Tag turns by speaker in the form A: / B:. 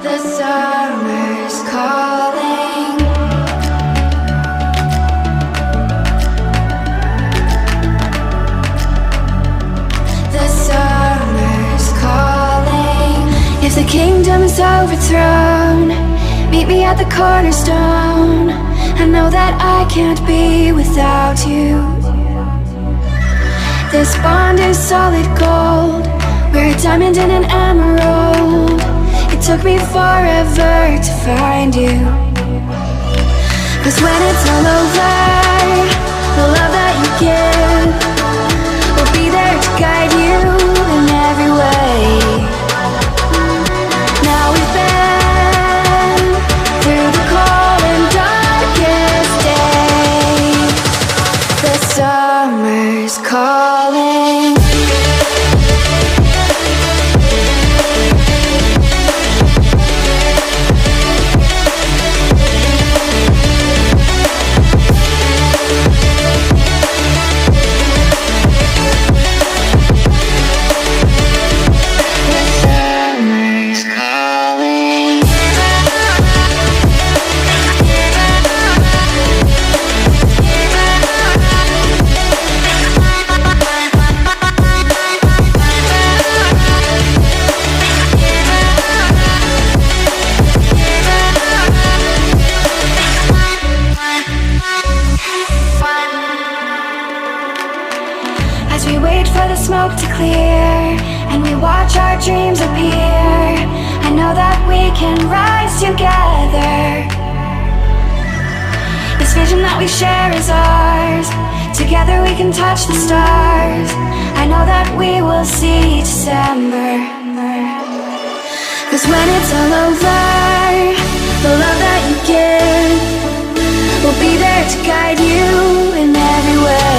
A: The summer's calling. The summer's calling. If the kingdom's overthrown, meet me at the cornerstone. I know that I can't be without you. This bond is solid gold. We're a diamond and an emerald. It took me forever to find you. 'Cause when it's all over, the love that you give will be there to guide you in every way. Now we've been through the cold and darkest days. The summer's calling. As we wait for the smoke to clear and we watch our dreams appear, I know that we can rise together. This vision that we share is ours. Together we can touch the stars. I know that we will see December. 'Cause when it's all over, the love that you give will be there to guide you in every way.